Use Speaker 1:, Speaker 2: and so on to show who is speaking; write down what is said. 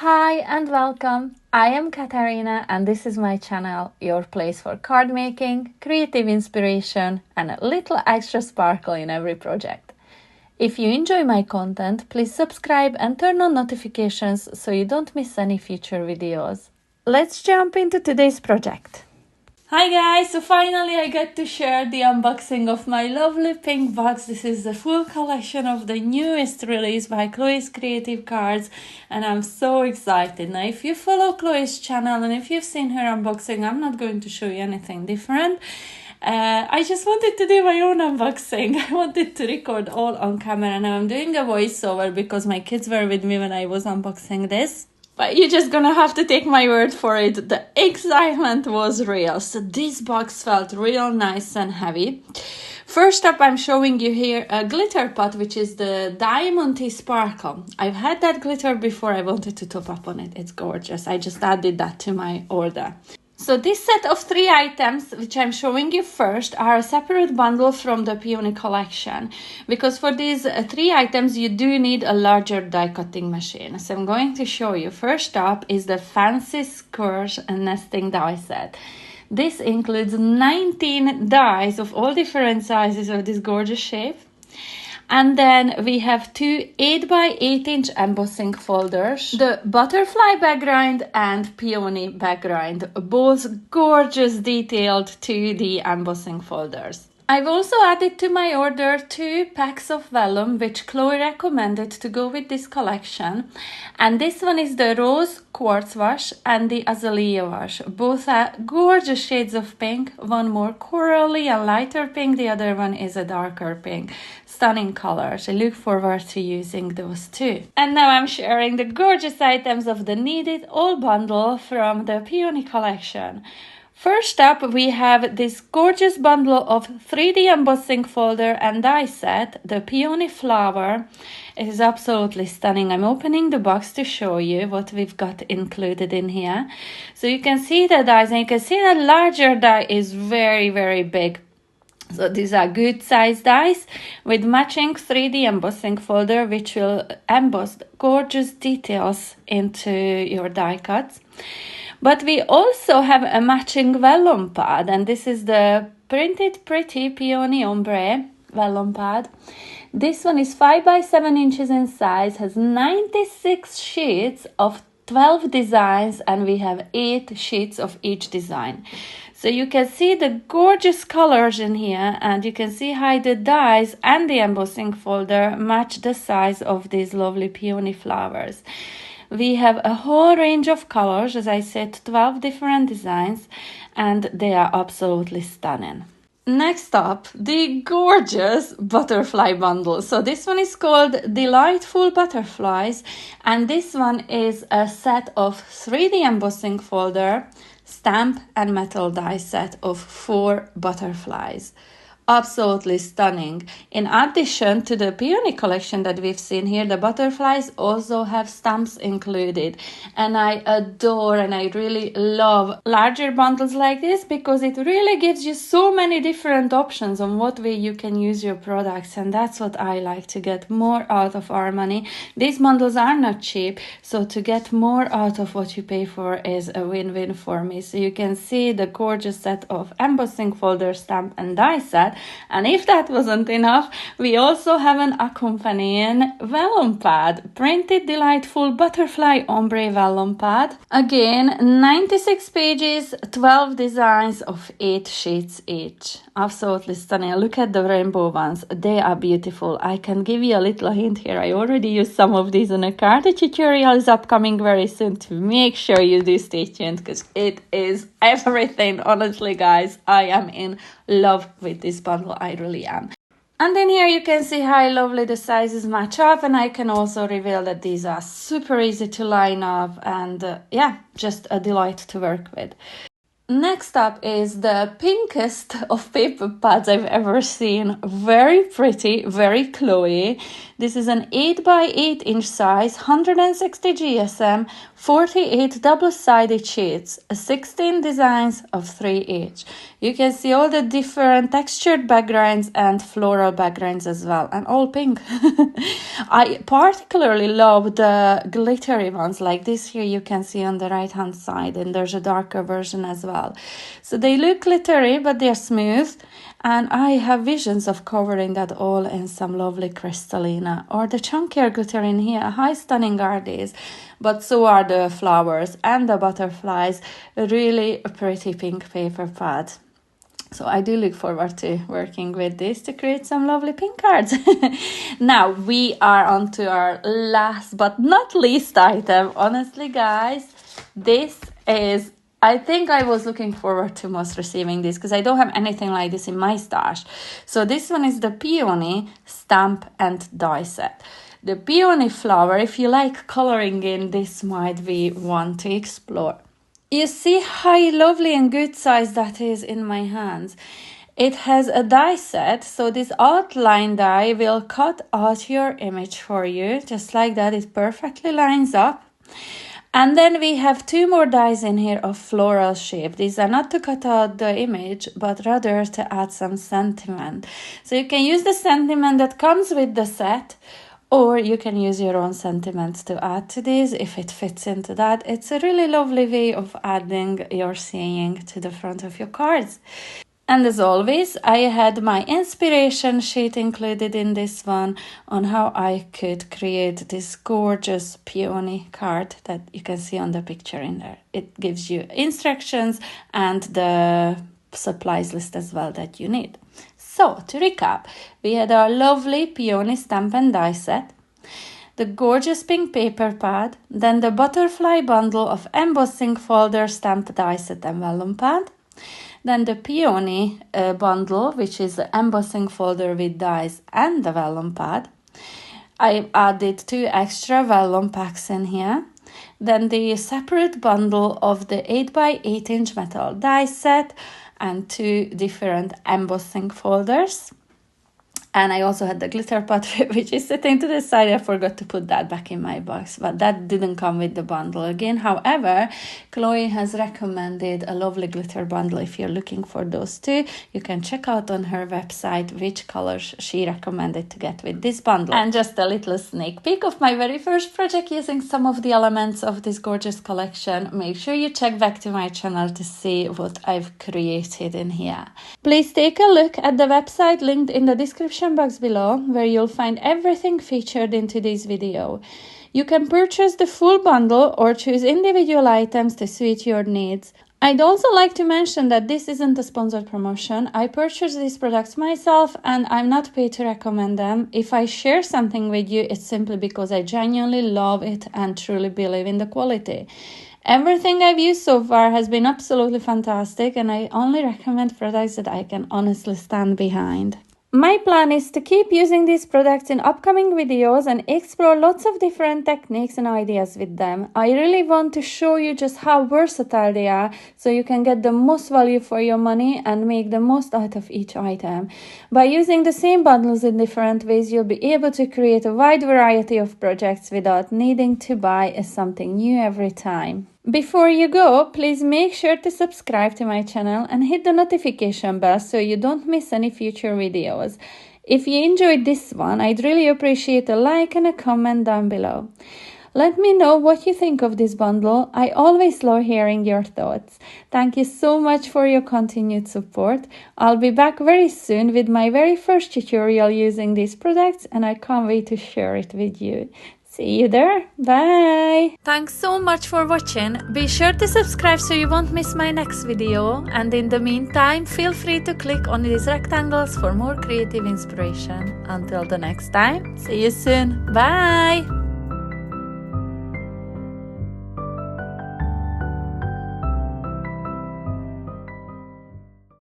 Speaker 1: Hi and welcome. I am Katarina and this is my channel, your place for card making, creative inspiration and a little extra sparkle in every project. If you enjoy my content, please subscribe and turn on notifications so you don't miss any future videos. Let's jump into today's project. Hi guys, so finally I get to share the unboxing of my lovely pink box. This is the full collection of the newest release by Chloe's Creative Cards and I'm so excited. Now if you follow Chloe's channel and if you've seen her unboxing, I'm not going to show you anything different. I just wanted to do my own unboxing. I wanted to record all on camera. Now I'm doing a voiceover because my kids were with me when I was unboxing this. But you're just gonna have to take my word for it. The excitement was real. So this box felt real nice and heavy. First up, I'm showing you here a glitter pot, which is the Diamond Sparkle. I've had that glitter before. I wanted to top up on it. It's gorgeous. I just added that to my order. So this set of 3 items, which I'm showing you first, are a separate bundle from the Peony Collection. Because for these 3 items, you do need a larger die cutting machine. So I'm going to show you. First up is the Fancy Scourge nesting die set. This includes 19 dies of all different sizes of this gorgeous shape. And then we have 2 8x8-inch embossing folders, the butterfly background and peony background, both gorgeous detailed 2D embossing folders. I've also added to my order 2 packs of vellum, which Chloe recommended to go with this collection. And this one is the Rose Quartz Wash and the Azalea Wash. Both are gorgeous shades of pink, one more corally and lighter pink, the other one is a darker pink. Stunning colors. I look forward to using those too. And now I'm sharing the gorgeous items of the Need It All bundle from the Peony Collection. First up, we have this gorgeous bundle of 3D embossing folder and die set, the Peony Flower. It is absolutely stunning. I'm opening the box to show you what we've got included in here. So you can see the dies, and you can see that larger die is very, very big. So these are good size dies with matching 3D embossing folder, which will emboss gorgeous details into your die cuts. But we also have a matching vellum pad, and this is the Printed Pretty Peony Ombre vellum pad. This one is 5 by 7 inches in size, has 96 sheets of 12 designs, and we have 8 sheets of each design. So you can see the gorgeous colors in here, and you can see how the dies and the embossing folder match the size of these lovely peony flowers. We have a whole range of colors, as I said, 12 different designs, and they are absolutely stunning. Next up, the gorgeous butterfly bundle. So this one is called Delightful Butterflies, and this one is a set of 3D embossing folder, stamp and metal die set of 4 butterflies. Absolutely stunning. In addition to the Peony Collection that we've seen here, the butterflies also have stamps included. And I adore and I really love larger bundles like this because it really gives you so many different options on what way you can use your products. And that's what I like, to get more out of our money. These bundles are not cheap, so to get more out of what you pay for is a win-win for me. So you can see the gorgeous set of embossing folder, stamp and die set. And if that wasn't enough, we also have an accompanying vellum pad, Printed Delightful Butterfly Ombre vellum pad. Again, 96 pages, 12 designs of 8 sheets each. Absolutely stunning. Look at the rainbow ones. They are beautiful. I can give you a little hint here. I already used some of these in a card. The tutorial is upcoming very soon, to make sure you do stay tuned because it is everything. Honestly, guys, I am in love with this bundle. I really am. And then here you can see how lovely the sizes match up, and I can also reveal that these are super easy to line up and yeah, just a delight to work with. Next up is the pinkest of paper pads I've ever seen. Very pretty, very Chloe. This is an 8 by 8 inch size, 160 GSM, 48 double-sided sheets, 16 designs of 3 each. You can see all the different textured backgrounds and floral backgrounds as well, and all pink. I particularly love the glittery ones, like this here you can see on the right hand side, and there's a darker version as well. So they look glittery, but they're smooth, and I have visions of covering that all in some lovely crystallina, or the chunkier glitter in here. How stunning are these? But so are the flowers and the butterflies. A really pretty pink paper pad. So I do look forward to working with this to create some lovely pink cards. Now we are on to our last but not least item. Honestly, guys, this is, I think I was looking forward to most receiving this because I don't have anything like this in my stash. So this one is the Peony Stamp and Die Set. The peony flower, if you like coloring in, this might be one to explore. You see how lovely and good size that is in my hands. It has a die set, so this outline die will cut out your image for you, just like that. It perfectly lines up. And then we have 2 more dies in here of floral shape. These are not to cut out the image, but rather to add some sentiment. So you can use the sentiment that comes with the set, or you can use your own sentiments to add to this if it fits into that. It's a really lovely way of adding your saying to the front of your cards. And as always, I had my inspiration sheet included in this one on how I could create this gorgeous peony card that you can see on the picture in there. It gives you instructions and the supplies list as well that you need. So, to recap, we had our lovely peony stamp and die set, the gorgeous pink paper pad, then the butterfly bundle of embossing folder stamped die set and vellum pad, then the peony bundle, which is the embossing folder with dies and the vellum pad. I added 2 extra vellum packs in here. Then the separate bundle of the 8 by 8 inch metal die set and 2 different embossing folders. And I also had the glitter pot, which is sitting to the side. I forgot to put that back in my box, but that didn't come with the bundle again. However, Chloe has recommended a lovely glitter bundle. If you're looking for those 2, you can check out on her website which colors she recommended to get with this bundle. And just a little sneak peek of my very first project using some of the elements of this gorgeous collection. Make sure you check back to my channel to see what I've created in here. Please take a look at the website linked in the description box below, where you'll find everything featured in today's video. You can purchase the full bundle or choose individual items to suit your needs. I'd also like to mention that this isn't a sponsored promotion. I purchased these products myself and I'm not paid to recommend them. If I share something with you, it's simply because I genuinely love it and truly believe in the quality. Everything I've used so far has been absolutely fantastic, and I only recommend products that I can honestly stand behind. My plan is to keep using these products in upcoming videos and explore lots of different techniques and ideas with them. I really want to show you just how versatile they are, so you can get the most value for your money and make the most out of each item. By using the same bundles in different ways, you'll be able to create a wide variety of projects without needing to buy something new every time. Before you go, please make sure to subscribe to my channel and hit the notification bell so you don't miss any future videos. If you enjoyed this one, I'd really appreciate a like and a comment down below. Let me know what you think of this bundle. I always love hearing your thoughts. Thank you so much for your continued support. I'll be back very soon with my very first tutorial using these products, and I can't wait to share it with you. See you there. Bye. Thanks so much for watching. Be sure to subscribe so you won't miss my next video. And in the meantime, feel free to click on these rectangles for more creative inspiration. Until the next time, see you soon. Bye.